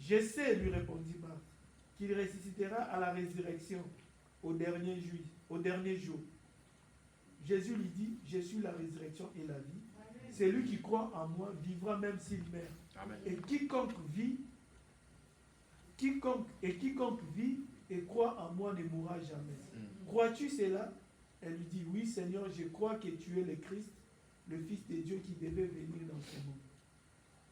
Je sais, lui répondit Marthe, qu'il ressuscitera à la résurrection au dernier jour. Jésus lui dit, je suis la résurrection et la vie. Celui qui croit en moi vivra même s'il meurt. Amen. Et quiconque vit et croit en moi ne mourra jamais. Crois-tu cela? Elle lui dit, oui Seigneur, je crois que tu es le Christ, le Fils de Dieu qui devait venir dans ce monde.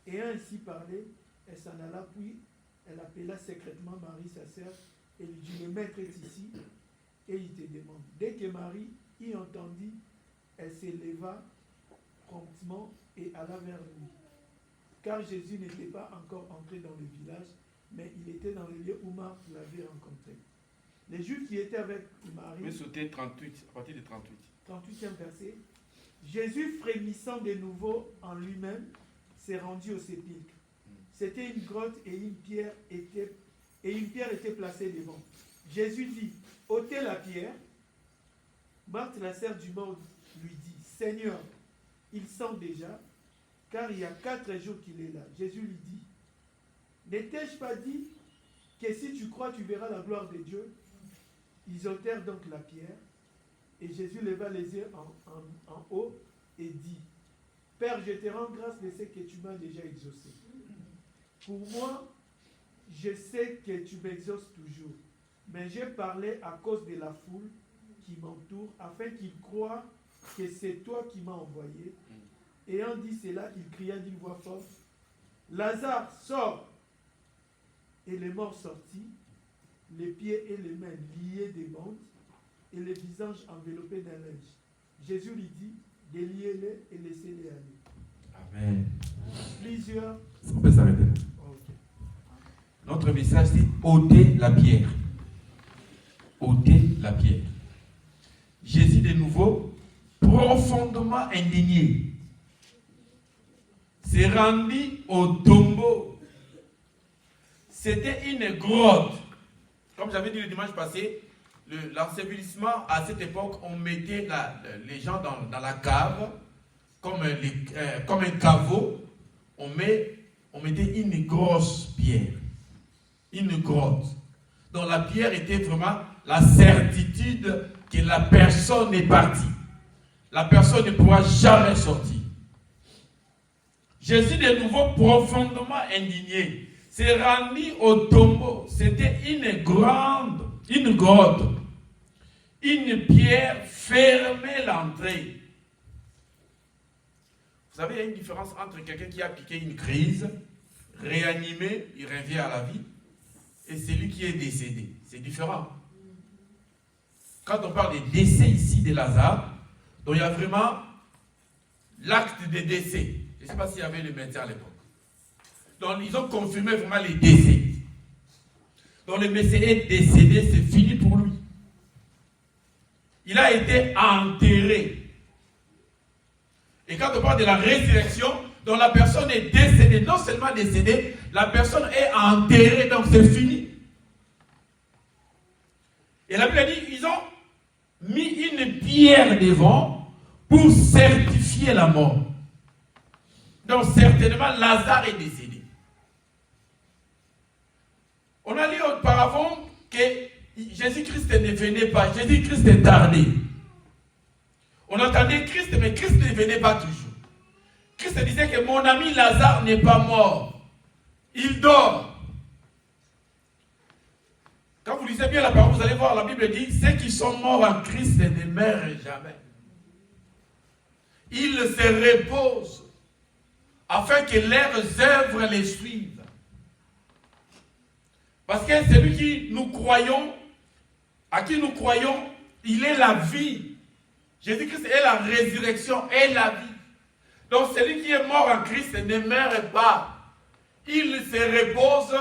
Et ainsi parlé, elle s'en alla, puis elle appela secrètement Marie, sa sœur, et lui dit, le maître est ici, et il te demande. Dès que Marie y entendit, elle s'éleva promptement et alla vers lui. Car Jésus n'était pas encore entré dans le village, mais il était dans le lieu où Marthe l'avait rencontré. Les Juifs qui étaient avec Marie... Mais sauter 38, à partir de 38. 38e verset. Jésus, frémissant de nouveau en lui-même, s'est rendu au sépulcre. C'était une grotte et une pierre était placée devant. Jésus dit, ôtez la pierre. Marthe, la sœur du mort, lui dit, Seigneur, il sent déjà, car il y a 4 jours qu'il est là. Jésus lui dit, n'ai-je pas dit que si tu crois, tu verras la gloire de Dieu? Ils ôtèrent donc la pierre, et Jésus leva les yeux en haut et dit, Père, je te rends grâce de ce que tu m'as déjà exaucé. Pour moi, je sais que tu m'exauces toujours, mais j'ai parlé à cause de la foule qui m'entoure, afin qu'ils croient que c'est toi qui m'as envoyé. Ayant dit cela, il cria d'une voix forte, Lazare, sors! Et le mort sortit, les pieds et les mains liés des bandes, et les visages enveloppés d'un linge. Jésus lui dit, déliez-les et laissez-les aller. Amen. Plusieurs... On peut s'arrêter. Okay. Notre message, c'est ôter la pierre. Ôter la pierre. Jésus, de nouveau, profondément indigné, s'est rendu au tombeau. C'était une grotte. Comme j'avais dit le dimanche passé, l'ensevelissement, à cette époque, on mettait les gens dans la cave, comme un caveau. On mettait une grosse pierre. Une grotte. Donc la pierre était vraiment la certitude que la personne est partie. La personne ne pourra jamais sortir. Jésus, de nouveau, profondément indigné, s'est rendu au tombeau. C'était une grotte. Une pierre fermait l'entrée. Vous savez, il y a une différence entre quelqu'un qui a piqué une crise, réanimé, il revient à la vie, et celui qui est décédé. C'est différent. Quand on parle des décès ici de Lazare, donc il y a vraiment l'acte de décès. Je ne sais pas s'il y avait le médecin à l'époque. Donc ils ont confirmé vraiment les décès. Donc le médecin est décédé, c'est fini pour lui. Il a été enterré. Et quand on parle de la résurrection, donc la personne est décédée, non seulement décédée, la personne est enterrée, donc c'est fini. Et la Bible dit, ils ont mis une pierre devant pour certifier la mort. Donc certainement, Lazare est décédé. On a lu auparavant que Jésus-Christ ne venait pas, Jésus-Christ est tardé. On entendait Christ, mais Christ ne venait pas toujours. Christ disait que mon ami Lazare n'est pas mort. Il dort. Quand vous lisez bien la parole, vous allez voir, la Bible dit, ceux qui sont morts en Christ ne meurent jamais. Ils se reposent afin que leurs œuvres les suivent. Parce que celui qui nous croyons, à qui nous croyons, il est la vie. Jésus-Christ est la résurrection et la vie. Donc celui qui est mort en Christ ne meurt pas. Il se repose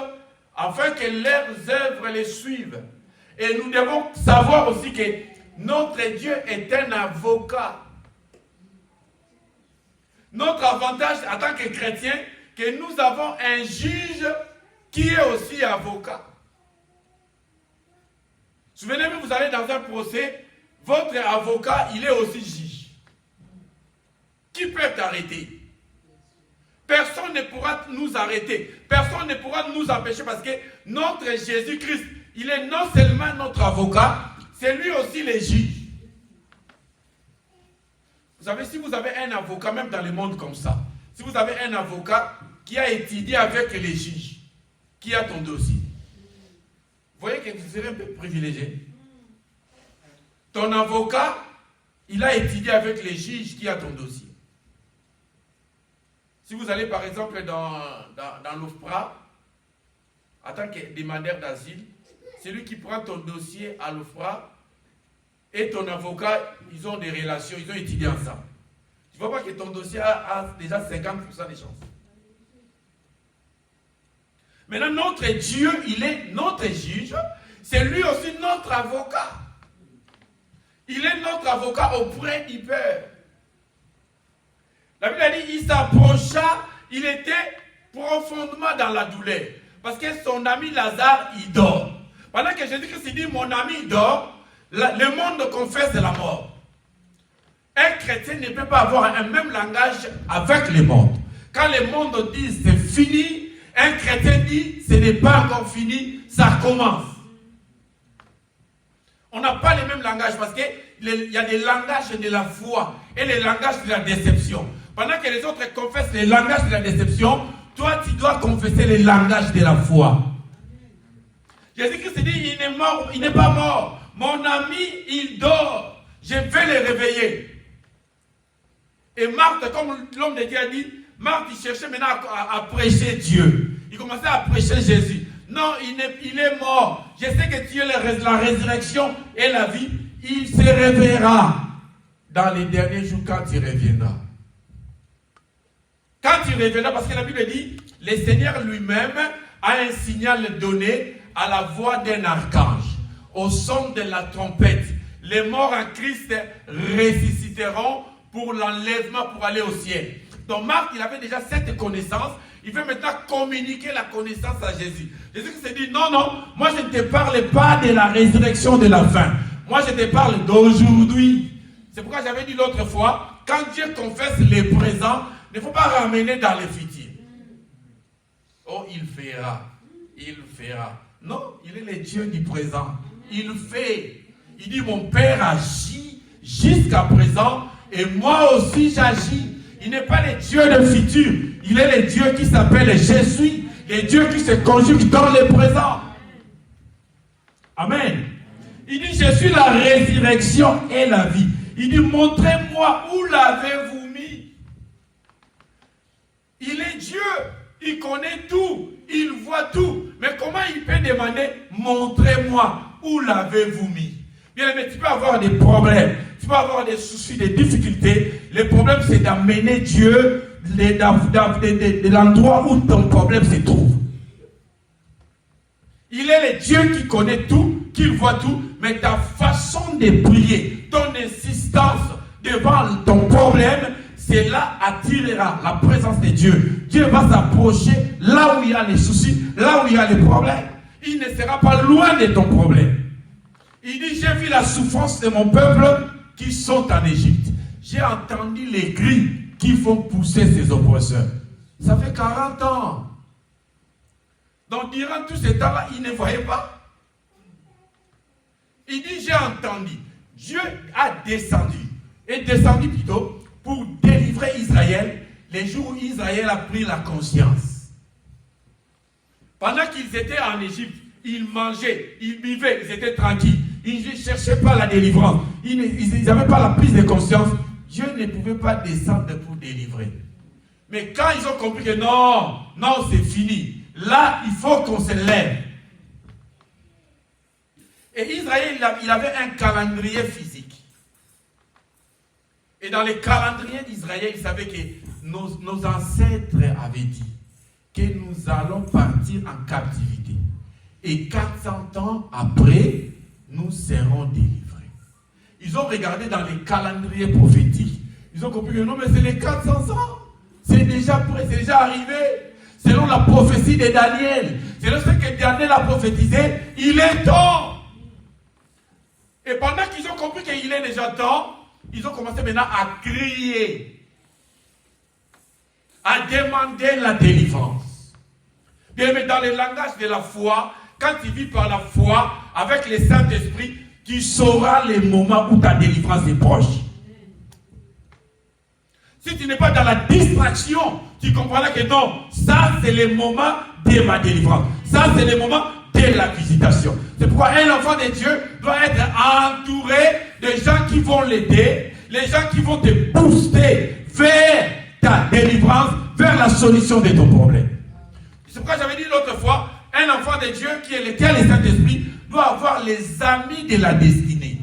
afin que leurs œuvres les suivent. Et nous devons savoir aussi que notre Dieu est un avocat. Notre avantage en tant que chrétien, que nous avons un juge qui est aussi avocat. Souvenez-vous, vous allez dans un procès, votre avocat, il est aussi juge. Qui peut t'arrêter? personne ne pourra nous arrêter. Personne ne pourra nous empêcher parce que notre Jésus-Christ, il est non seulement notre avocat, c'est lui aussi le juge. Vous savez, si vous avez un avocat, même dans le monde comme ça, si vous avez un avocat qui a étudié avec les juges, qui a ton dossier, vous voyez que vous serez un peu privilégié. Ton avocat, il a étudié avec les juges qui a ton dossier. Si vous allez par exemple dans l'OFPRA, en tant que demandeur d'asile, c'est lui qui prend ton dossier à l'OFPRA et ton avocat, ils ont des relations, ils ont étudié ensemble. Tu ne vois pas que ton dossier a déjà 50% de chances. Maintenant, notre Dieu, il est notre juge, c'est lui aussi notre avocat. Il est notre avocat auprès du Père. La Bible a dit, il s'approcha, il était profondément dans la douleur. Parce que son ami Lazare, il dort. Pendant que Jésus-Christ dit, mon ami il dort, le monde confesse la mort. Un chrétien ne peut pas avoir un même langage avec le monde. Quand le monde dit c'est fini, un chrétien dit ce n'est pas encore fini, ça commence. On n'a pas le même langage parce qu'il y a des langages de la foi et les langages de la déception. Pendant que les autres confessent les langages de la déception, toi tu dois confesser les langages de la foi. Jésus-Christ dit, il n'est pas mort. Mon ami, il dort. Je vais le réveiller. Et Marthe, comme l'homme de Dieu a dit, Marthe, il cherchait maintenant à prêcher Dieu. Il commençait à prêcher Jésus. Non, il est mort. Je sais que tu es la résurrection et la vie. Il se réveillera dans les derniers jours quand il reviendra. Quand il reviendra, parce que la Bible dit, le Seigneur lui-même a un signal donné à la voix d'un archange. Au son de la trompette, les morts en Christ ressusciteront pour l'enlèvement, pour aller au ciel. Donc Marc, il avait déjà cette connaissance. Il veut maintenant communiquer la connaissance à Jésus. Jésus s'est dit, non, moi je ne te parle pas de la résurrection de la fin. Moi je te parle d'aujourd'hui. C'est pourquoi j'avais dit l'autre fois, quand Dieu confesse les présents, il ne faut pas ramener dans les futurs. Oh, il fera. Non, il est le Dieu du présent. Il fait. Il dit, mon Père agit jusqu'à présent et moi aussi j'agis. Il n'est pas le Dieu de futur. Il est le Dieu qui s'appelle Je suis. Le Dieu qui se conjugue dans le présent. Amen. Il dit, je suis la résurrection et la vie. Il dit, montrez-moi où l'avez-vous mis. Il est Dieu. Il connaît tout. Il voit tout. Mais comment il peut demander, montrez-moi où l'avez-vous mis? Bien aimé, tu peux avoir des problèmes. Tu peux avoir des soucis, des difficultés. Le problème, c'est d'amener Dieu de l'endroit où ton problème se trouve. Il est le Dieu qui connaît tout, qui voit tout, mais ta façon de prier, ton insistance devant ton problème, c'est là attirera la présence de Dieu. Dieu va s'approcher là où il y a les soucis, là où il y a les problèmes. Il ne sera pas loin de ton problème. Il dit, j'ai vu la souffrance de mon peuple qui sont en Égypte. J'ai entendu les cris qui font pousser ses oppresseurs. Ça fait 40 ans. Donc, durant tout ce temps-là, il ne voyait pas. Il dit, j'ai entendu. Dieu a descendu. Et descendu plutôt pour délivrer Israël les jours où Israël a pris la conscience. Pendant qu'ils étaient en Égypte, ils mangeaient, ils buvaient, ils étaient tranquilles. Ils ne cherchaient pas la délivrance. Ils n'avaient pas la prise de conscience. Dieu ne pouvait pas descendre pour délivrer. Mais quand ils ont compris que non, c'est fini. Là, il faut qu'on se lève. Et Israël, il avait un calendrier physique. Et dans les calendriers d'Israël, il savait que nos ancêtres avaient dit que nous allons partir en captivité. Et 400 ans après, nous serons délivrés. Ils ont regardé dans les calendriers prophétiques. Ils ont compris que non, mais c'est les 400 ans. C'est déjà prêt, c'est déjà arrivé. Selon la prophétie de Daniel. Selon ce que Daniel a prophétisé, il est temps. Et pendant qu'ils ont compris qu'il est déjà temps, ils ont commencé maintenant à crier. à demander la délivrance. Bien, mais dans le langage de la foi, quand tu vis par la foi, avec le Saint-Esprit, tu sauras les moments où ta délivrance est proche. Si tu n'es pas dans la distraction, tu comprendras que non, ça c'est le moment de ma délivrance. Ça c'est le moment de la visitation. C'est pourquoi un enfant de Dieu doit être entouré de gens qui vont l'aider, les gens qui vont te booster vers ta délivrance, vers la solution de ton problème. C'est pourquoi j'avais dit l'autre fois, un enfant de Dieu qui est lequel le Saint-Esprit doit avoir les amis de la destinée.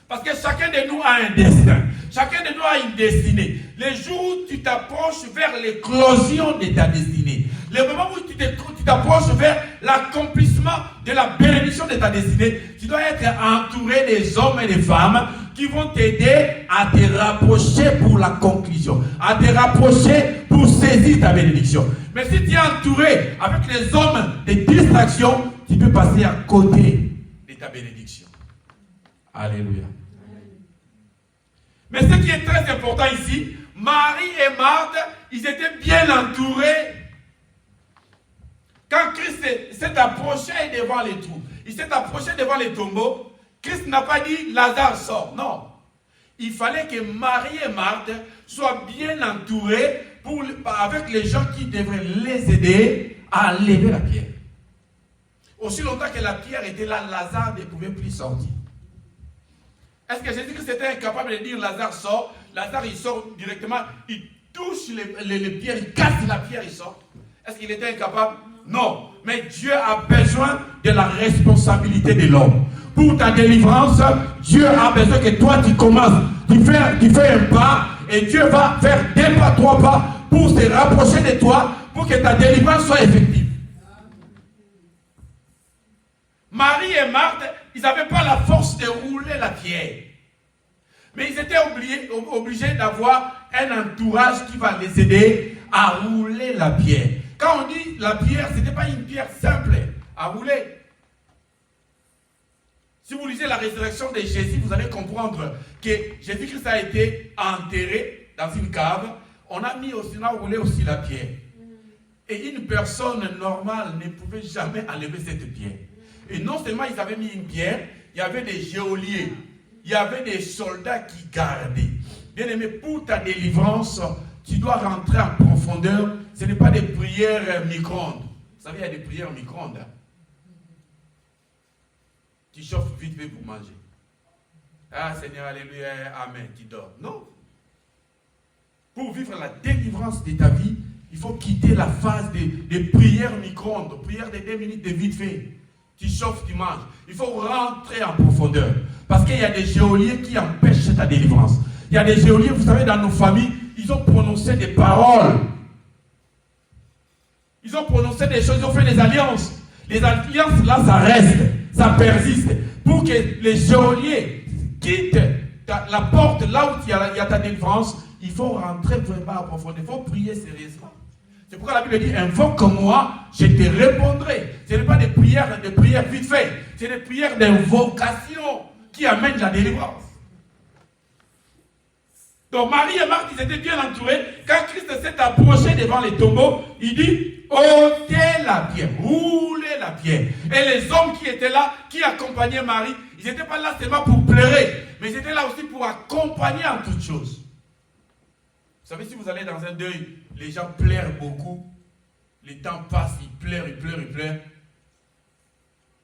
Parce que chacun de nous a un destin. Chacun de nous a une destinée. Les jours où tu t'approches vers l'éclosion de ta destinée, le moment où tu t'approches vers l'accomplissement de la bénédiction de ta destinée, tu dois être entouré des hommes et des femmes qui vont t'aider à te rapprocher pour la conclusion, à te rapprocher pour saisir ta bénédiction. Mais si tu es entouré avec les hommes de distraction, tu peux passer à côté de ta bénédiction. Alléluia. Mais ce qui est très important ici, Marie et Marthe, ils étaient bien entourés. Quand Christ s'est approché devant les trous, il s'est approché devant les tombeaux, Christ n'a pas dit Lazare sort. Non. Il fallait que Marie et Marthe soient bien entourés avec les gens qui devraient les aider à lever la pierre. Aussi longtemps que la pierre était là, Lazare ne pouvait plus sortir. Est-ce que Jésus-Christ était incapable de dire Lazare sort? Lazare il sort directement, il touche les pierres, il casse la pierre, il sort. Est-ce qu'il était incapable? Non. Mais Dieu a besoin de la responsabilité de l'homme. Pour ta délivrance, Dieu a besoin que toi tu commences. Tu fais un pas et Dieu va faire 2 pas, 3 pas pour se rapprocher de toi pour que ta délivrance soit effective. Marie et Marthe, ils n'avaient pas la force de rouler la pierre. Mais ils étaient obligés d'avoir un entourage qui va les aider à rouler la pierre. Quand on dit la pierre, ce n'était pas une pierre simple à rouler. Si vous lisez la résurrection de Jésus, vous allez comprendre que Jésus-Christ a été enterré dans une cave. On a roulé aussi la pierre. Et une personne normale ne pouvait jamais enlever cette pierre. Et non seulement ils avaient mis une pierre, il y avait des geôliers, il y avait des soldats qui gardaient. Bien aimé, pour ta délivrance, tu dois rentrer en profondeur. Ce n'est pas des prières micro-ondes. Vous savez, il y a des prières micro-ondes. Tu chauffes vite fait pour manger. Ah Seigneur, alléluia, amen, tu dors. Non. Pour vivre la délivrance de ta vie, il faut quitter la phase des prières micro-ondes, prières de 2 minutes de vite fait. Tu chauffes, tu manges. Il faut rentrer en profondeur. Parce qu'il y a des geôliers qui empêchent ta délivrance. Il y a des geôliers, vous savez, dans nos familles, ils ont prononcé des paroles. Ils ont prononcé des choses, ils ont fait des alliances. Les alliances, là, ça reste, ça persiste. Pour que les geôliers quittent la porte là où il y a ta délivrance, il faut rentrer vraiment en profondeur. Il faut prier sérieusement. C'est pourquoi la Bible dit, invoque-moi, je te répondrai. Ce n'est pas des prières vite fait. C'est des prières d'invocation qui amènent la délivrance. Donc Marie et Marthe, ils étaient bien entourés. Quand Christ s'est approché devant les tombeaux, il dit, ôtez la pierre, roulez la pierre. Et les hommes qui étaient là, qui accompagnaient Marie, ils n'étaient pas là seulement pour pleurer, mais ils étaient là aussi pour accompagner en toutes choses. Vous savez, si vous allez dans un deuil, les gens pleurent beaucoup. Les temps passent, ils pleurent.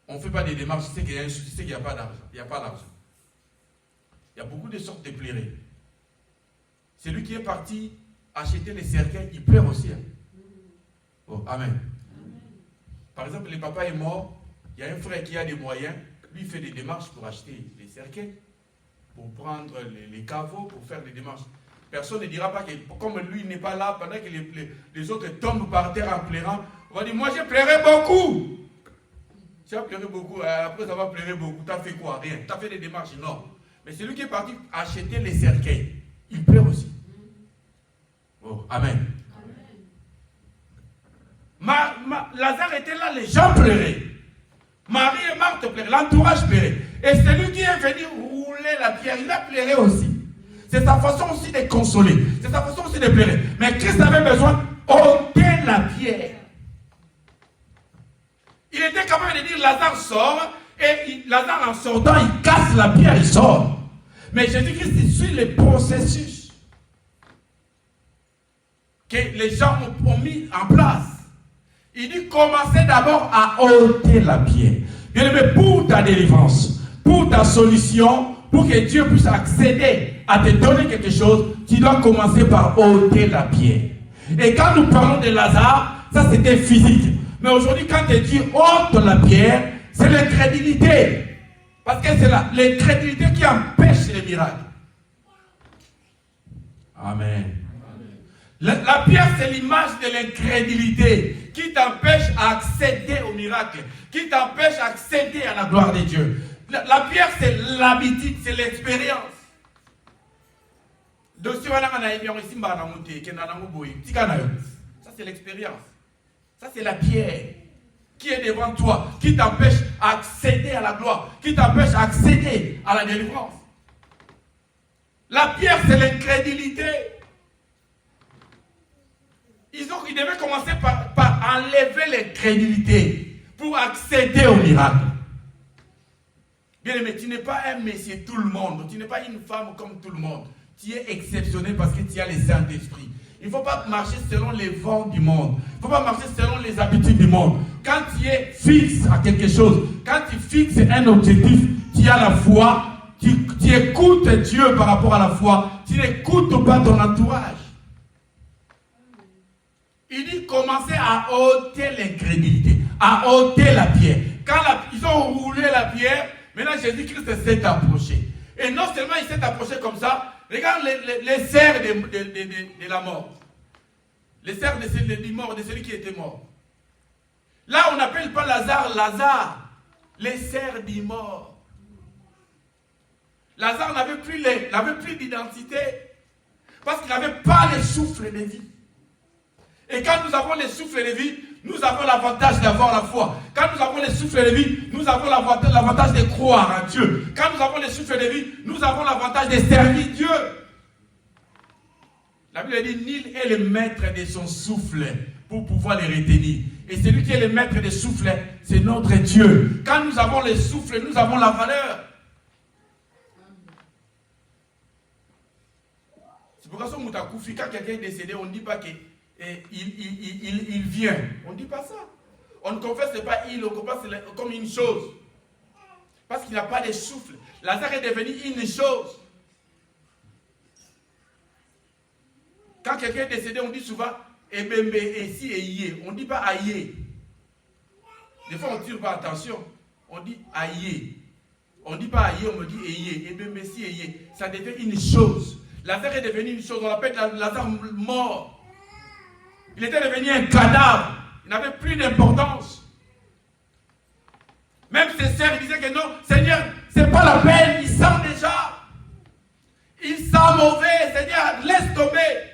On ne fait pas des démarches, tu sais qu'il y a un souci, tu sais qu'il n'y a pas d'argent. Il n'y a pas d'argent. Il y a beaucoup de sortes de pleurer. Celui qui est parti acheter les cercueils, il pleure aussi. Oh, amen. Par exemple, le papa est mort, il y a un frère qui a des moyens, lui il fait des démarches pour acheter les cercueils, pour prendre les caveaux, pour faire des démarches. Personne ne dira pas que, comme lui n'est pas là, pendant que les autres tombent par terre en pleurant, on va dire, moi j'ai pleuré beaucoup. Tu as pleuré beaucoup, après ça va pleurer beaucoup, tu as fait quoi? Rien. Tu as fait des démarches? Non. Mais celui qui est parti acheter les cercueils, il pleure aussi. Oh, amen. Lazare était là, les gens pleuraient. Marie et Marthe pleuraient, l'entourage pleurait. Et celui qui est venu rouler la pierre, il a pleuré aussi. C'est sa façon aussi de consoler. C'est sa façon aussi de pleurer. Mais Christ avait besoin d'ôter la pierre. Il était capable de dire Lazare sort. Et Lazare en sortant, il casse la pierre, il sort. Mais Jésus-Christ, il suit le processus que les gens ont mis en place. Il dit commencez d'abord à ôter la pierre. Bien aimé, pour ta délivrance, pour ta solution, pour que Dieu puisse accéder à te donner quelque chose, tu dois commencer par ôter la pierre. Et quand nous parlons de Lazare, ça c'était physique. Mais aujourd'hui, quand Dieu ôte la pierre, c'est l'incrédulité. Parce que c'est l'incrédulité qui empêche les miracles. Amen. La pierre, c'est l'image de l'incrédulité qui t'empêche à accéder au miracle, qui t'empêche à accéder à la gloire de Dieu. La pierre, c'est l'habitude, c'est l'expérience. Ça, c'est l'expérience. Ça, c'est la pierre qui est devant toi, qui t'empêche à accéder à la gloire, qui t'empêche à accéder à la délivrance. La pierre, c'est l'incrédulité. Ils devaient commencer par enlever l'incrédulité pour accéder au miracle. Bien aimé, tu n'es pas un monsieur tout le monde, tu n'es pas une femme comme tout le monde. Tu es exceptionnel parce que tu as le Saint-Esprit. Il ne faut pas marcher selon les vents du monde. Il ne faut pas marcher selon les habitudes du monde. Quand tu es fixe à quelque chose, quand tu fixes un objectif, tu as la foi, tu écoutes Dieu par rapport à la foi, tu n'écoutes pas ton entourage. Il dit commencer à ôter l'incrédulité, à ôter la pierre. Quand ils ont roulé la pierre, maintenant Jésus-Christ s'est approché. Et non seulement il s'est approché comme ça, regarde les serres de la mort. Les serres du mort, de celui qui était mort. Là, on n'appelle pas Lazare, Lazare. Les serres du mort. Lazare n'avait plus d'identité. Parce qu'il n'avait pas le souffle de vie. Et quand nous avons le souffle de vie, nous avons l'avantage d'avoir la foi. Quand nous avons le souffle de vie, nous avons l'avantage de croire en Dieu. Quand nous avons le souffle de vie, nous avons l'avantage de servir Dieu. La Bible dit, nul est le maître de son souffle pour pouvoir les retenir. Et celui qui est le maître des souffles, c'est notre Dieu. Quand nous avons le souffle, nous avons la valeur. C'est pourquoi quand quelqu'un est décédé, on ne dit pas qu'il vient. On ne dit pas ça. On ne confesse pas il, on confesse comme une chose. Parce qu'il n'a pas de souffle. Lazare est devenu une chose. Quand quelqu'un est décédé, on dit souvent Ebembe, Essi et Yé. On ne dit pas Aïe. Des fois, on ne tire pas attention. On dit Aïe. On ne dit pas Aïe, on me dit Eyé. Ebembe, Essi et Yé. Ça devient une chose. Lazare est devenu une chose. On l'appelle Lazare mort. Il était devenu un cadavre. Il n'avait plus d'importance. Même ses sœurs disaient que non, Seigneur, c'est pas la peine. Il sent déjà. Il sent mauvais. Seigneur, laisse tomber.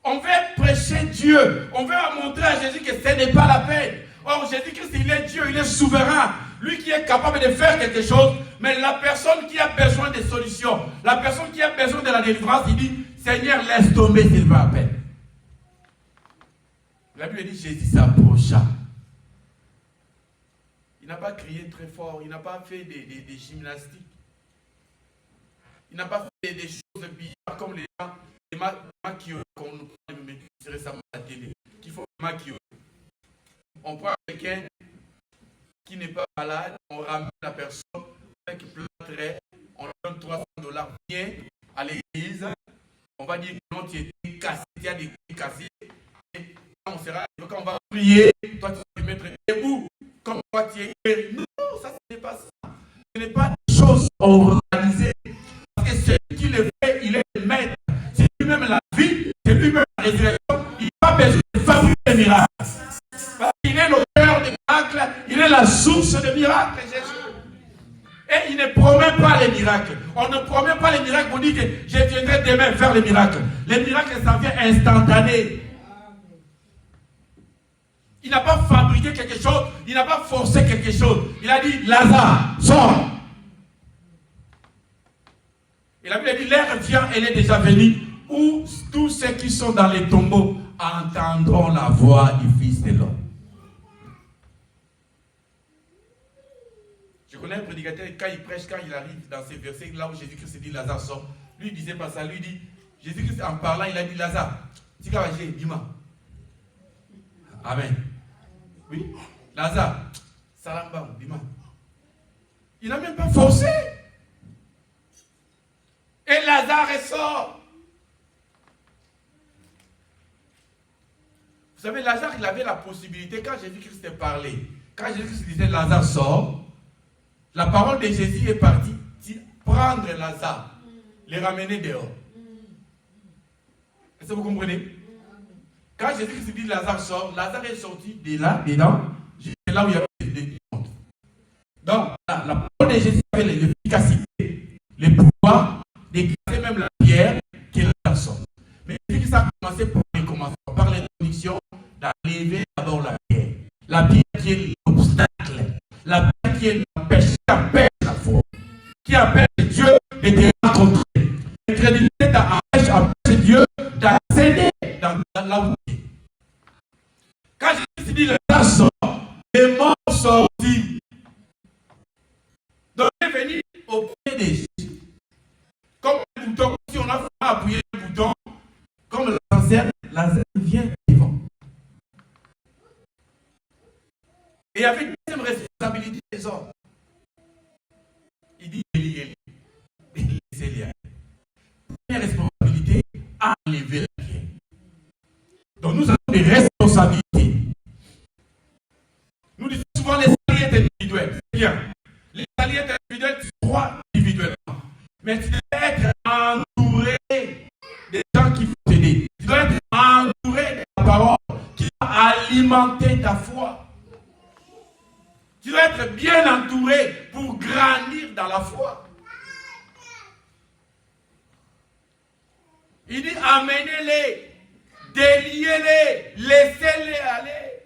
On veut prêcher Dieu. On veut montrer à Jésus que ce n'est pas la peine. Or, Jésus-Christ, il est Dieu, il est souverain. Lui qui est capable de faire quelque chose. Mais la personne qui a besoin de solutions, la personne qui a besoin de la délivrance, il dit, Seigneur, laisse tomber s'il va à peine. La Bible dit, Jésus s'approcha. Il n'a pas crié très fort, il n'a pas fait des gymnastiques. Il n'a pas fait des choses bizarres comme les gens. Les maquillons qu'on nous parle récemment à la télé, qu'il faut maquiller. On prend quelqu'un qui n'est pas malade, on ramène la personne qui pleurait, on lui donne $300, viens à l'église, on va dire que non, tu es cassé, tu as des pieds cassés, et quand on va prier, toi tu vas te mettre debout, comme toi tu es guéri. Non, ça ce n'est pas ça. Ce n'est pas des choses organisées. Parce que celui qui le fait, il est le maître. C'est lui-même la vie, c'est lui-même la résurrection. Il n'a pas besoin de fabriquer des miracles. Parce qu'il est l'auteur des miracles, il est la source des miracles, Jésus. Et il ne promet pas les miracles. On ne promet pas les miracles, on dit que je viendrai demain faire les miracles. Les miracles, ça vient instantané. Il n'a pas fabriqué quelque chose, il n'a pas forcé quelque chose. Il a dit, Lazare, sors. Et la Bible dit, l'heure vient, elle est déjà venue, où tous ceux qui sont dans les tombeaux entendront la voix du Fils de l'homme. Je connais un prédicateur, quand il prêche, quand il arrive dans ces versets, là où Jésus-Christ dit Lazare sort, lui il disait pas ça, lui dit, Jésus-Christ en parlant, il a dit Lazare, dis-moi. Amen. Oui, Lazare, Salamba, dis-moi. Il n'a même pas forcé. Et Lazare sort. Vous savez, Lazare, il avait la possibilité, quand Jésus-Christ parlait, quand Jésus-Christ disait Lazare sort, la parole de Jésus est partie prendre Lazare, les ramener dehors. Est-ce que vous comprenez? Quand Jésus-Christ dit Lazare sort, Lazare est sorti de là, dedans, jusqu'à là où il y avait des mondes. Donc, la parole de Jésus avait l'efficacité, le pouvoir d'écraser même la pierre qui Lazare sort. Mais Jésus-Christ a commencé par l'introduction d'enlever d'abord la pierre. La pierre qui est l'obstacle, la pierre qui est l'empêche, qui empêche la foi, qui empêche Dieu de te rencontrer. L'incrédulité empêche Dieu d'accéder dans là où tu es. Quand Jésus dit le temps sort, les morts sortis. Donc il est venu au pied de Jésus. Comme un bouton, si on a appuyé le bouton, comme le cancer vient vivant. Et avec une deuxième responsabilité des hommes. Il dit laissez-les aller. Première responsabilité, enlever la pierre. Donc nous avons des responsabilités. Nous disons souvent les alliés individuels. C'est bien. Les alliés individuels, tu crois individuellement. Mais tu dois être entouré des gens qui vont t'aider. Tu dois être entouré de la parole qui va alimenter ta foi. Tu dois être bien entouré pour grandir dans la foi. Il dit amenez-les, déliez-les, laissez-les aller.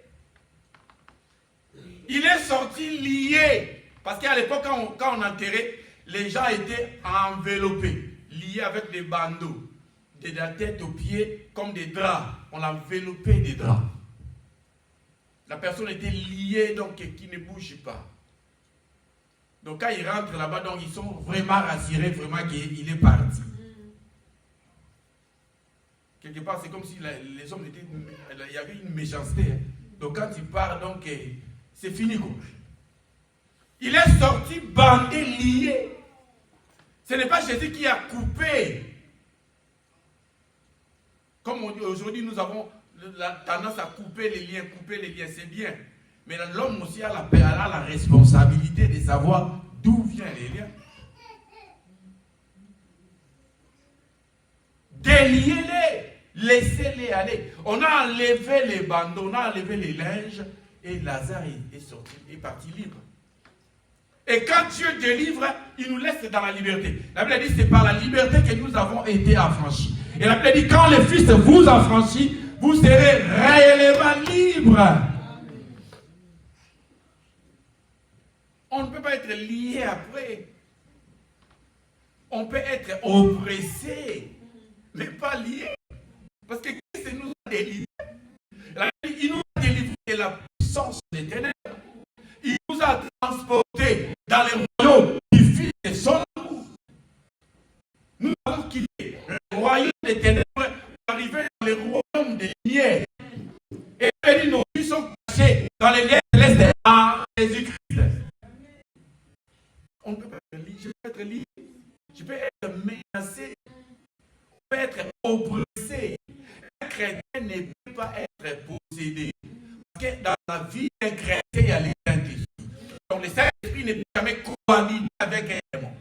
Il est sorti lié. Parce qu'à l'époque, quand on enterrait, les gens étaient enveloppés, liés avec des bandeaux, de la tête aux pieds, comme des draps. On enveloppait des draps. La personne était liée, donc qui ne bouge pas. Donc quand ils rentrent là-bas, donc ils sont vraiment rassurés, vraiment qu'il est parti. Quelque part, c'est comme si les hommes étaient... Il y avait une méchanceté. Hein. Donc quand il part, donc c'est fini. Quoi. Il est sorti bandé, lié. Ce n'est pas Jésus qui a coupé. Comme aujourd'hui, nous avons la tendance à couper les liens, c'est bien. Mais l'homme aussi a la responsabilité de savoir d'où viennent les liens. Déliez-les, laissez-les aller. On a enlevé les bandeaux, on a enlevé les linges, et Lazare est sorti, est parti libre. Et quand Dieu délivre, il nous laisse dans la liberté. La Bible dit c'est par la liberté que nous avons été affranchis. Et la Bible dit quand le Fils vous affranchit, vous serez réellement libre. On ne peut pas être lié après. On peut être oppressé, mais pas lié. Parce que Christ nous a délivrés. Il nous a délivrés de la puissance des ténèbres. Il nous a transportés dans les royaumes du Fils de son amour. Nous avons quitté le royaume des ténèbres pour arriver dans les royaumes des lumières. Et nos vies sont cachées dans les liens célestes en Jésus-Christ. On ne peut pas être lié. Je peux être lié. Je peux être menacé. Je peux être oppressé. Un chrétien ne peut pas être possédé. Parce que dans la vie d'un chrétien, il y a les Saint-Esprit. Donc le Saint-Esprit ne peut jamais cohabiter avec un démon.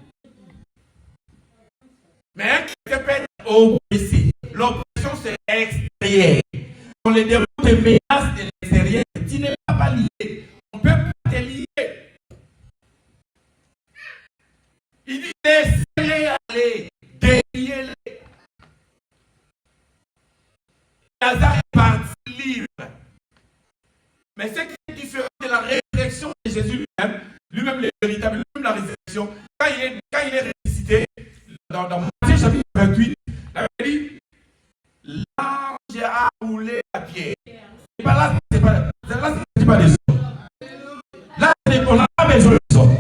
Mais un chrétien peut être oppressé. L'oppression, c'est extérieure. Quand les démons te menacent de l'extérieur, tu n'es pas lié. On ne peut pas te lier. Il dit laissez-les aller, déliez-les. Lazare est parti libre. Mais ce qui est différent de la résurrection de Jésus lui-même le véritable, lui-même la résurrection, quand il est ressuscité, dans Matthieu chapitre 28, la Bible dit, l'ange a roulé la pierre. Et pas là, c'est pas des hommes. Là, on n'a pas besoin des hommes.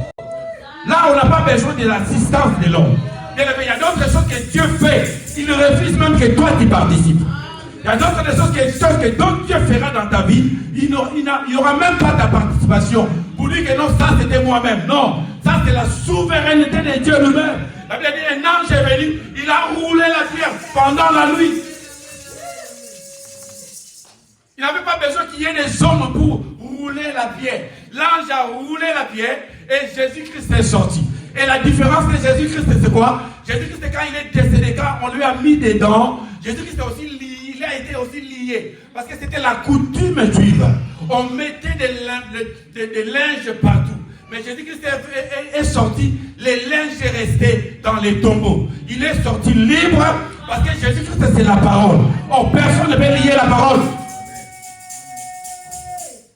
Là, on n'a pas besoin de l'assistance de l'homme. Il y a d'autres choses que Dieu fait. Il refuse même que toi tu participes. Il y a d'autres choses que Dieu fera dans ta vie. Il n'y aura même pas ta participation. Pour dire que non, ça c'était moi-même. Non, ça c'est la souveraineté de Dieu lui-même. La Bible dit, un ange est venu, il a roulé la pierre pendant la nuit. Il n'avait pas besoin qu'il y ait des hommes pour rouler la pierre. L'ange a roulé la pierre et Jésus-Christ est sorti. Et la différence de Jésus-Christ, c'est quoi? Jésus-Christ, quand il est décédé, quand on lui a mis des dents, Jésus-Christ il a été aussi lié. Parce que c'était la coutume juive. On mettait des linges partout. Mais Jésus-Christ est sorti, les linges est resté dans les tombeaux. Il est sorti libre parce que Jésus-Christ, c'est la parole. Oh, personne ne peut lier la parole.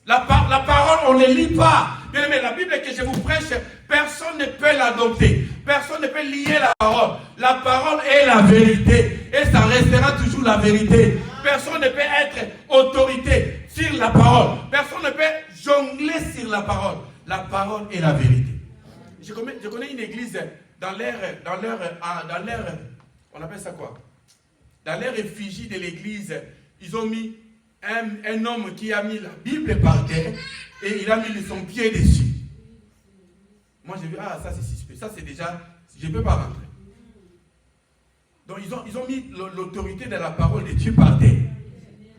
La parole, on ne lit pas. Mais la Bible que je vous prêche, personne ne peut l'adopter. Personne ne peut lier la parole. La parole est la vérité. Et ça restera toujours la vérité. Personne ne peut être autorité sur la parole. Personne ne peut jongler sur la parole. La parole est la vérité. Je connais une église dans l'air, on appelle ça quoi? Dans l'air effigie de l'église, ils ont mis un homme qui a mis la Bible par terre et il a mis son pied dessus. Moi j'ai vu, ah ça c'est suspect, ça c'est déjà, je ne peux pas rentrer. Donc ils ont mis l'autorité de la parole de Dieu par terre.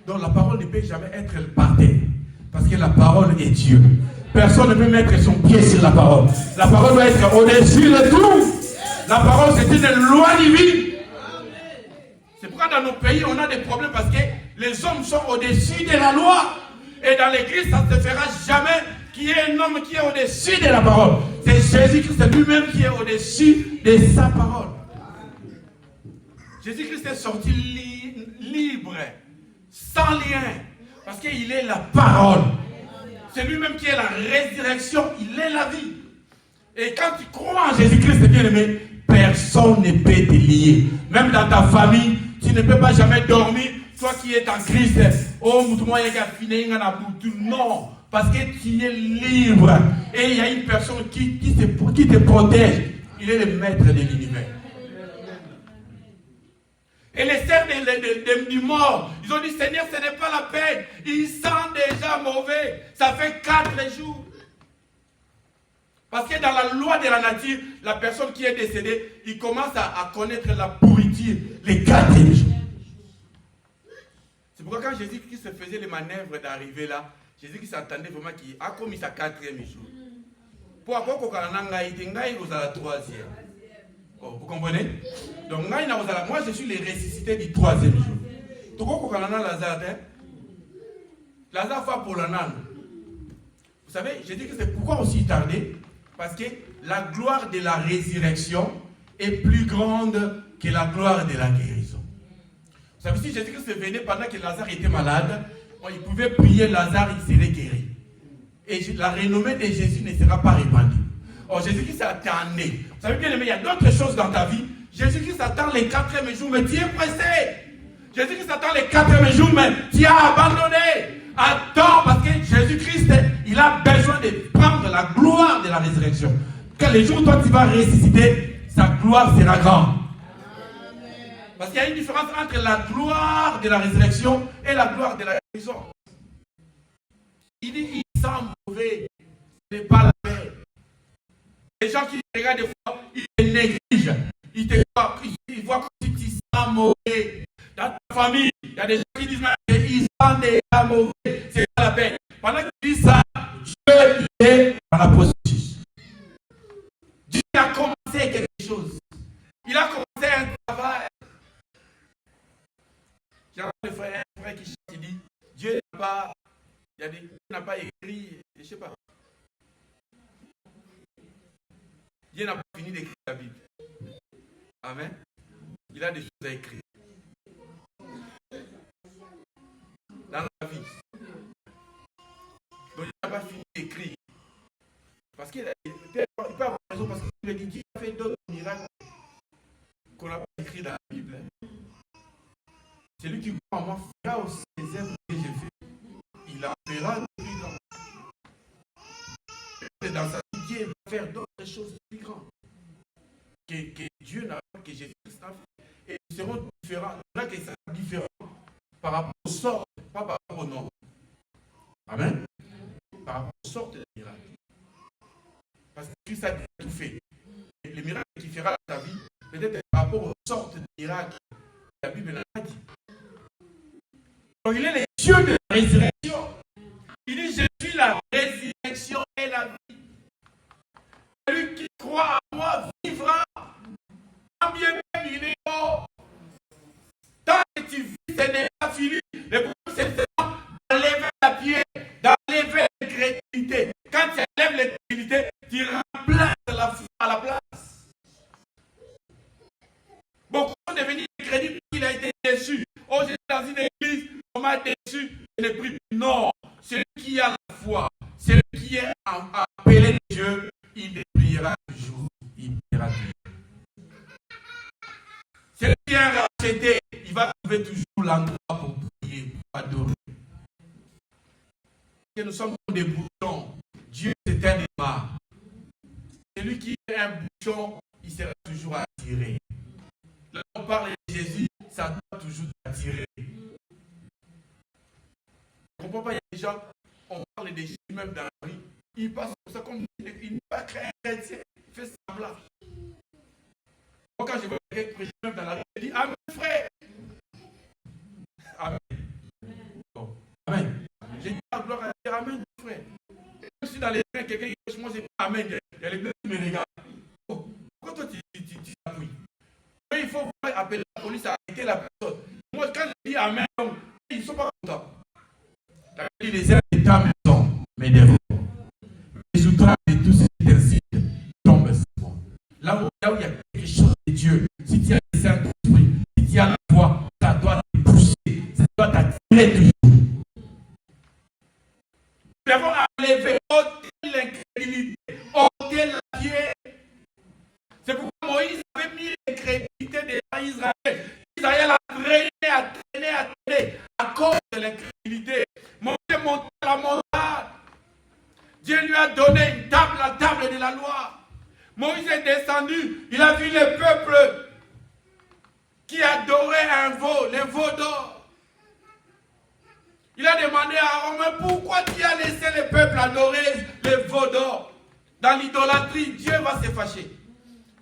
Donc la parole ne peut jamais être par terre. Parce que la parole est Dieu. Personne ne peut mettre son pied sur la parole. La parole doit être au-dessus de tout. La parole c'est une loi divine. C'est pourquoi dans nos pays on a des problèmes parce que les hommes sont au-dessus de la loi. Et dans l'église, ça ne se fera jamais qu'il y ait un homme qui est au-dessus de la parole. C'est Jésus-Christ lui-même qui est au-dessus de sa parole. Jésus-Christ est sorti libre, sans lien, parce qu'il est la parole. C'est lui-même qui est la résurrection, il est la vie. Et quand tu crois en Jésus-Christ, bien aimé, personne ne peut te lier. Même dans ta famille, tu ne peux pas jamais dormir. Toi qui es en Christ, oh, non, parce que tu es libre. Et il y a une personne qui te protège. Il est le maître de l'univers. Et les serfs du mort, ils ont dit, Seigneur, ce n'est pas la peine. Ils sentent déjà mauvais. Ça fait 4 jours. Parce que dans la loi de la nature, la personne qui est décédée, il commence à connaître la pourriture les 4 jours. C'est pourquoi quand Jésus-Christ faisait les manœuvres d'arriver là, Jésus-Christ attendait vraiment qu'il a commis sa 4e jour. Pour avoir vous à la 3e. Oh, vous comprenez? Donc moi je suis les ressuscités du 3e jour. Lazare va pour l'anane. Vous savez, Jésus-Christ, c'est pourquoi aussi tardé? Parce que la gloire de la résurrection est plus grande que la gloire de la guérison. Vous savez, si Jésus-Christ venait pendant que Lazare était malade, il pouvait prier Lazare, il serait guéri. Et la renommée de Jésus ne sera pas répandue. Or, Jésus-Christ attendait. Vous savez bien, mais il y a d'autres choses dans ta vie. Jésus-Christ attend les 4e jours, mais tu es pressé. Jésus-Christ attend les 4e jours, mais tu as abandonné. Attends, parce que Jésus-Christ, il a besoin de prendre la gloire de la résurrection. Quand les jours où toi tu vas ressusciter, sa gloire sera grande. Parce qu'il y a une différence entre la gloire de la résurrection et la gloire de la guérison. Il dit, il sent mauvais, ce n'est pas la paix. Les gens qui te regardent des fois, ils te négligent. Ils voient comme si tu sens mauvais. Dans ta famille, il y a des gens qui disent, ils sentent déjà mauvais, c'est pas la paix. Pendant qu'ils disent ça, Dieu est dans la processus. Dieu a commencé quelque chose. Il a commencé un travail. J'ai un frère qui dit, Dieu n'a pas écrit, je ne sais pas. Dieu n'a pas fini d'écrire la Bible. Amen. Il a des choses à écrire. Dans la vie. Donc il n'a pas fini d'écrire. Parce qu'il peut avoir raison, parce qu'il a dit qu'il a fait d'autres miracles. il en fera de plus grands. Et dans sa vie, Dieu va faire d'autres choses plus grandes que Dieu n'a pas, que Jésus-Christ n'a fait. Et ils seront différents. Il y en a qui seront différents par rapport au sort, pas par rapport au nom. Amen. Par rapport aux sortes de miracles. Parce que Christ a déjà tout fait. Et le miracle qu'il fera dans ta vie, peut-être par rapport aux sortes de miracles que la Bible n'a pas dit. Donc il est le Dieu de la résurrection. Il dit, je suis la résurrection et la vie. Celui qui croit en moi vivra. Quand bien même il est mort. Tant que tu vis, ce n'est pas fini. Le problème, c'est d'enlever la pierre, d'enlever l'incrédulité. Quand tu enlèves l'incrédulité, tu remplaces la foi à la place. Beaucoup sont devenus incrédules, il a été déçu. Oh, j'étais dans une église, on m'a déçu, je n'ai pris. Non, celui qui a la foi, celui qui est appelé de Dieu, il ne priera toujours, il priera toujours. Celui qui est racheté, il va trouver toujours l'endroit pour prier, pour adorer. Et nous sommes des bouchons. Dieu c'est un aimant. Celui qui est un bouchon, il sera toujours attiré. Là, on parle de Jésus, ça doit toujours attirer. Je ne comprends pas, il y a des gens, on parle de Jésus même dans la rue, il passe comme ça, comme il n'est pas chrétien, il fait semblant. Moi, quand je vois quelqu'un prêcher même dans la rue, je dis Amen, frère. Amen. Bon. Amen. J'ai dit la gloire à dire Amen, frère. Même si dans les mains, quelqu'un qui prêche, moi, je dis Amen. Il y a les deux qui me regardent. Oh, pourquoi toi, tu t'appuies? Il faut appeler la police à arrêter la personne. Moi, quand je dis Amen, ils ne sont pas contents. Les aides de ta maison, mais des rois. Les outrages de tous ces intercides tombent sur moi. Là où il y a quelque chose de Dieu, si tu as le Saint-Esprit, si tu as la foi, ça doit te pousser, ça doit t'attirer toujours. Nous devons enlever, ôter l'incrédulité, ôter la pierre. C'est pourquoi Moïse avait mis l'incrédulité des gens d'Israël. Israël a traîné à cause de l'incrédulité. Moïse est monté à la montagne. Dieu lui a donné une table, la table de la loi. Moïse est descendu, il a vu le peuple qui adorait un veau, le veau d'or. Il a demandé à Aaron, mais pourquoi tu as laissé le peuple adorer le veau d'or? Dans l'idolâtrie, Dieu va se fâcher.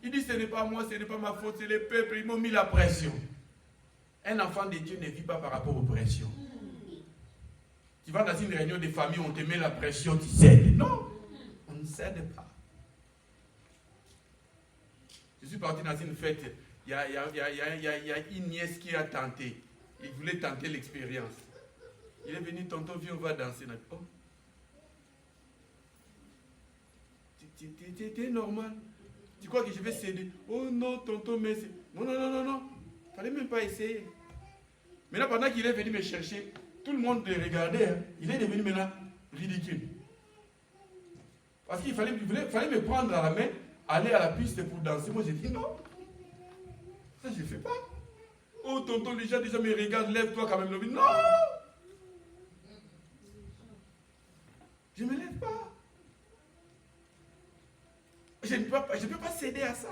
Il dit, ce n'est pas moi, ce n'est pas ma faute, c'est le peuple, ils m'ont mis la pression. Un enfant de Dieu ne vit pas par rapport aux pressions. Tu vas dans une réunion de famille, on te met la pression, tu cèdes. Non, on ne cède pas. Je suis parti dans une fête, il y a une nièce qui a tenté. Il voulait tenter l'expérience. Il est venu, tonton, viens, on va danser. Oh. T'es normal. Tu crois que je vais céder? Oh non, tonton, mais c'est... Non. Il ne fallait même pas essayer. Maintenant, pendant qu'il est venu me chercher, tout le monde le regardait. Hein. Il est devenu maintenant ridicule. Parce qu'il fallait me prendre à la main, aller à la piste pour danser. Moi, j'ai dit non. Ça, je ne fais pas. Oh, tonton, les gens déjà me regardent, lève-toi quand même. Non! Je ne me lève pas. Je ne peux pas céder à ça.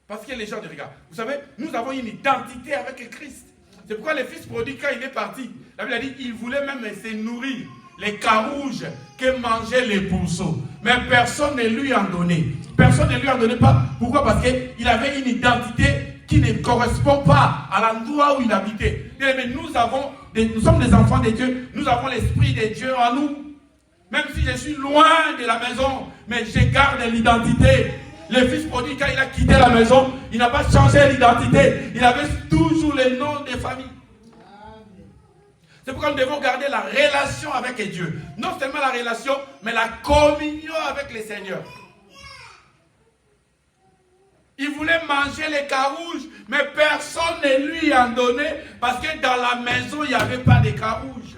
Parce que les gens de regard. Vous savez, nous avons une identité avec Christ. C'est pourquoi le fils prodigue, quand il est parti, la Bible a dit qu'il voulait même se nourrir les carouges que mangeaient les pourceaux. Mais personne ne lui en donnait. Personne ne lui en donnait pas. Pourquoi? Parce qu'il avait une identité qui ne correspond pas à l'endroit où il habitait. Mais nous sommes des enfants de Dieu. Nous avons l'Esprit de Dieu en nous. Même si je suis loin de la maison, mais je garde l'identité. Le fils prodigue, quand il a quitté la maison, il n'a pas changé l'identité. Il avait toujours le nom des familles. C'est pourquoi nous devons garder la relation avec Dieu. Non seulement la relation, mais la communion avec le Seigneur. Il voulait manger les carouges, mais personne ne lui en donnait parce que dans la maison, il n'y avait pas de carouges.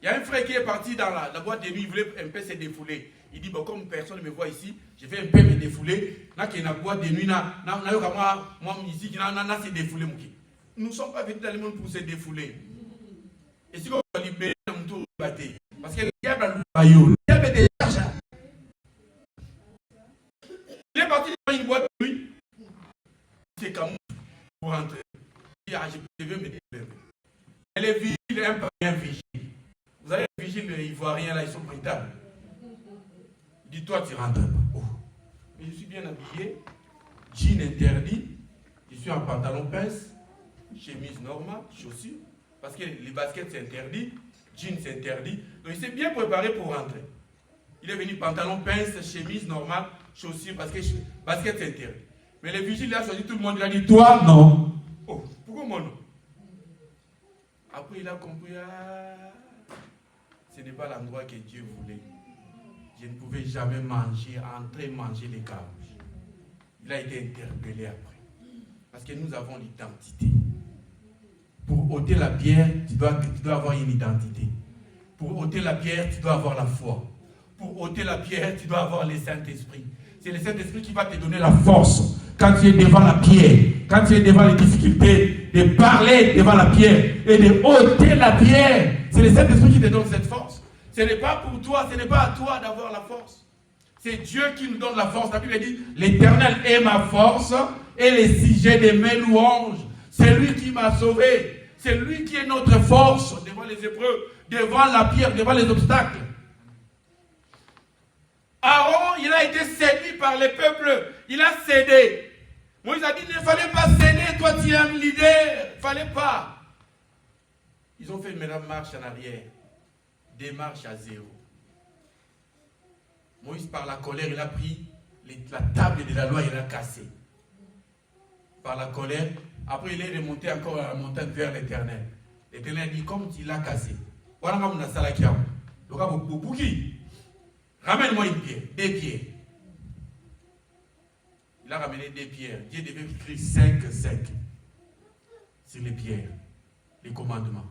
Il y a un frère qui est parti dans la boîte de nuit, il voulait un peu se défouler. Il dit, bon, comme personne ne me voit ici, je vais un peu me défouler. Dans la boîte de nuit, nous ne sommes pas venus dans le monde pour se défouler. Et si on va libérer un tour de bâté, parce que le diable a le maillot, le diable est déjà. Il est parti dans une boîte de nuit. C'est comme pour rentrer. Il a dit, je veux me délever. Elle est vigile, un peu bien vigile. Vous avez les vigiles ivoiriens là, ils sont brutales. Dis-toi, tu rentres. Oh. Mais je suis bien habillé, jean interdit, je suis en pantalon pince, chemise normale, chaussures, parce que les baskets c'est interdit, jean c'est interdit. Donc il s'est bien préparé pour rentrer. Il est venu pantalon pince, chemise normale, chaussures, parce que basket c'est interdit. Mais les vigiles là, choisi tout le monde, il a dit, toi non. Oh, pourquoi moi non? Après il a compris, ce n'est pas l'endroit que Dieu voulait. Je ne pouvais jamais entrer manger les carottes. Il a été interpellé après. Parce que nous avons l'identité. Pour ôter la pierre, tu dois avoir une identité. Pour ôter la pierre, tu dois avoir la foi. Pour ôter la pierre, tu dois avoir le Saint-Esprit. C'est le Saint-Esprit qui va te donner la force. Quand tu es devant la pierre, quand tu es devant les difficultés, de parler devant la pierre et de ôter la pierre. C'est le Saint-Esprit qui te donne cette force. Ce n'est pas pour toi, ce n'est pas à toi d'avoir la force. C'est Dieu qui nous donne la force. La Bible dit, l'Éternel est ma force et le sujet de mes louanges. C'est lui qui m'a sauvé. C'est lui qui est notre force devant les épreuves, devant la pierre, devant les obstacles. Aaron, il a été séduit par le peuple. Il a cédé. Moïse a dit, il ne fallait pas céder. Toi, tu es un leader. Il ne fallait pas. Ils ont fait une marche en arrière. Démarche à zéro. Moïse, par la colère, il a pris la table de la loi, il l'a cassée. Par la colère, après il est remonté encore à la montagne vers l'Éternel. L'Éternel dit, comme tu l'as cassé, ramène-moi une pierre, des pierres. Il a ramené des pierres. Dieu devait écrire 5 sur les pierres, les commandements.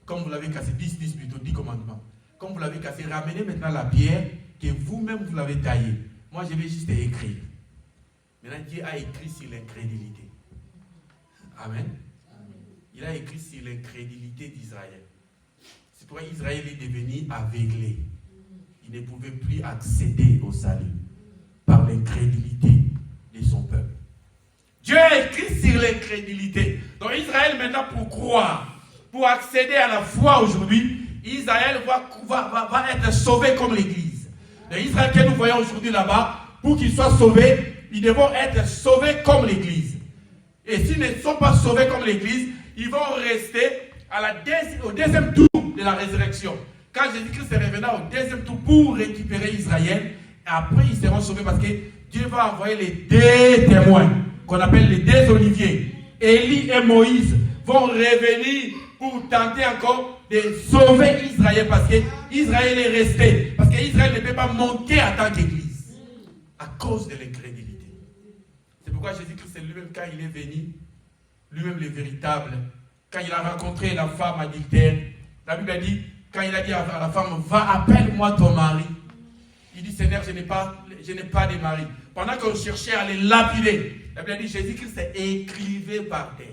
Comme vous l'avez cassé, 10 plutôt, 10 commandements. Comme vous l'avez cassé, ramenez maintenant la pierre que vous-même vous l'avez taillée. Moi, je vais juste écrire. Maintenant, Dieu a écrit sur l'incrédulité. Amen. Il a écrit sur l'incrédulité d'Israël. C'est pourquoi Israël est devenu aveuglé. Il ne pouvait plus accéder au salut par l'incrédulité de son peuple. Dieu a écrit sur l'incrédulité. Donc Israël maintenant pour croire, pour accéder à la foi aujourd'hui, Israël va être sauvé comme l'Église. L'Israël que nous voyons aujourd'hui là-bas, pour qu'ils soient sauvés, ils devront être sauvés comme l'Église. Et s'ils ne sont pas sauvés comme l'Église, ils vont rester au deuxième tour de la résurrection. Quand Jésus-Christ est revenu au deuxième tour pour récupérer Israël, après ils seront sauvés parce que Dieu va envoyer les 2 témoins, qu'on appelle les 2 Oliviers. Élie et Moïse vont revenir pour tenter encore de sauver Israël parce qu'Israël est resté. Parce qu'Israël ne peut pas monter en tant qu'Église à cause de l'incrédulité. C'est pourquoi Jésus-Christ est lui-même, quand il est venu, lui-même le véritable, quand il a rencontré la femme adultère, la Bible a dit, quand il a dit à la femme, va, appelle-moi ton mari. Il dit, Seigneur, je n'ai pas de mari. Pendant qu'on cherchait à les lapider, la Bible a dit, Jésus-Christ écrivait par terre.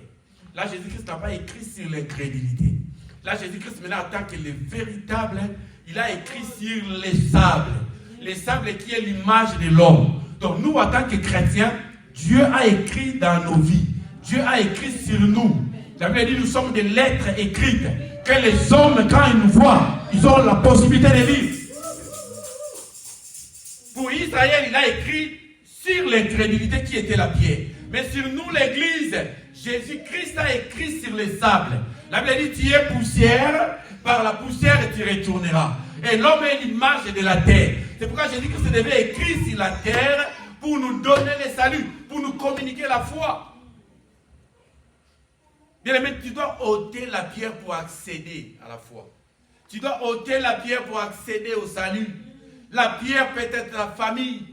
Là, Jésus-Christ n'a pas écrit sur l'incrédulité. Là, Jésus-Christ, maintenant, en tant que le véritable, il a écrit sur les sables. Les sables qui est l'image de l'homme. Donc, nous, en tant que chrétiens, Dieu a écrit dans nos vies. Dieu a écrit sur nous. La Bible dit, nous sommes des lettres écrites que les hommes, quand ils nous voient, ils ont la possibilité de lire. Pour Israël, il a écrit sur l'incrédulité qui était la pierre. Mais sur nous, l'Église, Jésus-Christ a écrit sur les sables. La Bible dit, tu es poussière, par la poussière tu retourneras. Et l'homme est l'image de la terre. C'est pourquoi Jésus-Christ devait écrire sur la terre pour nous donner le salut, pour nous communiquer la foi. Bien aimé, tu dois ôter la pierre pour accéder à la foi. Tu dois ôter la pierre pour accéder au salut. La pierre peut être la famille.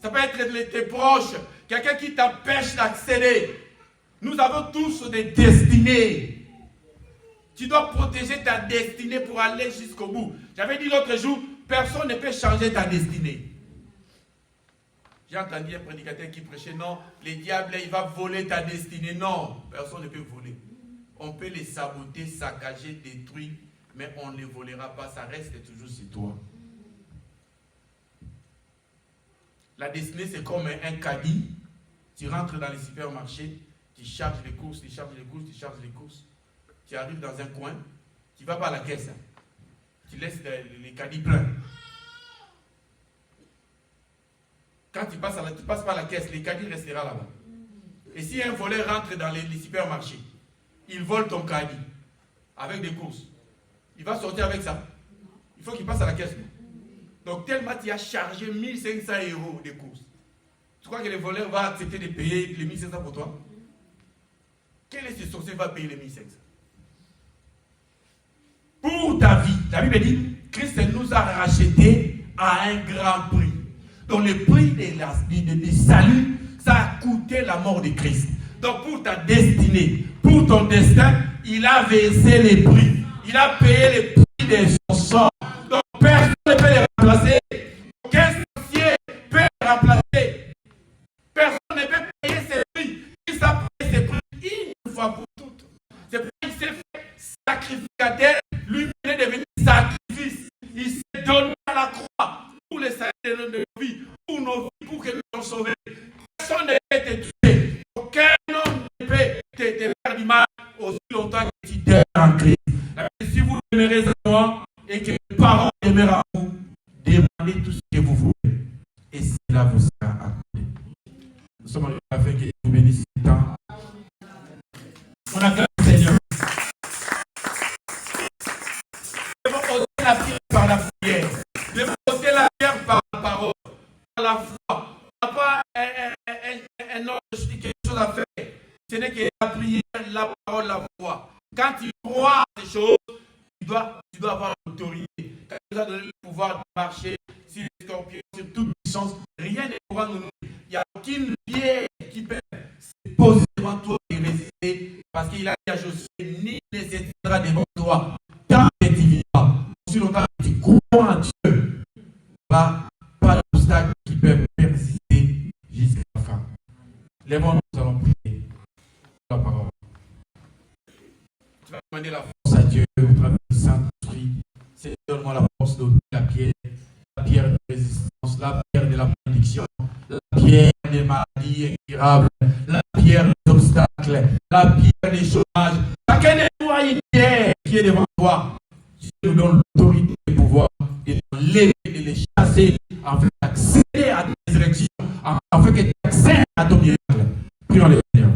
Ça peut être tes proches. Quelqu'un qui t'empêche d'accéder. Nous avons tous des destinées. Tu dois protéger ta destinée pour aller jusqu'au bout. J'avais dit l'autre jour, personne ne peut changer ta destinée. J'ai entendu un prédicateur qui prêchait, non, le diable, il va voler ta destinée. Non, personne ne peut voler. On peut les saboter, saccager, détruire, mais on ne les volera pas, ça reste toujours sur toi. La destinée, c'est comme un caddie. Tu rentres dans les supermarchés, tu charges les courses, tu charges les courses, tu charges les courses. Tu arrives dans un coin, tu ne vas pas à la caisse. Tu laisses les caddies pleins. Quand tu passes pas à la caisse, les caddies resteront là-bas. Et si un voleur rentre dans les supermarchés, il vole ton caddie avec des courses, il va sortir avec ça. Il faut qu'il passe à la caisse. Donc tellement tu as chargé 1500 € de courses. Tu crois que le voleur va accepter de payer les 1500 pour toi? Quel est ce sorcier qui va payer les 1500? Pour ta vie, la Bible dit, Christ nous a rachetés à un grand prix. Donc le prix du salut, ça a coûté la mort de Christ. Donc pour ta destinée, pour ton destin, il a versé les prix. Il a payé les prix de son sang. Donc personne ne peut les remplacer. Aucun sorcier peut les remplacer. Personne ne peut payer ses prix. Il a payé ses prix une fois pour toutes. C'est pour ça qu'il s'est fait sacrificateur. Lui, il est devenu sacrifice. Il s'est donné à la croix pour les salut de nos vies, pour nos vies, pour que nous soyons sauvés. Personne ne peut te tuer. Aucun homme ne peut te faire du mal aussi longtemps que tu demeures en Christ. Si vous demeurez en moi et que mes parents demeurent en vous, demandez tout ce que vous voulez. Et cela vous sera accordé. Nous sommes arrivés à la fin, que vous bénisse ce temps. On acclame le Seigneur. Nous devons ôter la prière par la prière. Nous devons ôter la prière par la parole, par la foi. On n'a pas un autre quelque chose à faire. Ce n'est que la prière, la parole, la foi. Quand tu crois à ces choses, tu dois avoir l'autorité. Quand tu as donné le pouvoir de marcher sur les scorpions, sur toute puissance, rien ne pourra nous nuire. Il n'y a aucune pierre qui peut se poser devant toi et résister, parce qu'il a dit à Josué, ni ne s'éteindra devant toi, tant que tu vivras. Si longtemps que tu crois en Dieu, pas d'obstacle qui peut persister jusqu'à la fin. Lèvons-nous, nous allons prier. La parole. Tu vas demander la force à Dieu au travers du Saint-Esprit. Seigneur, donne-moi la force d'ôter la pierre de résistance, la pierre de la malédiction, la pierre des maladies incurables, la pierre des obstacles, la pierre des chômages. Chacun de nous a une pierre qui est devant toi. Dieu nous donne l'autorité et le pouvoir de les les chasser afin d'accéder à ta résurrection, afin que tu accèdes à ton miracle. Prions le Seigneur.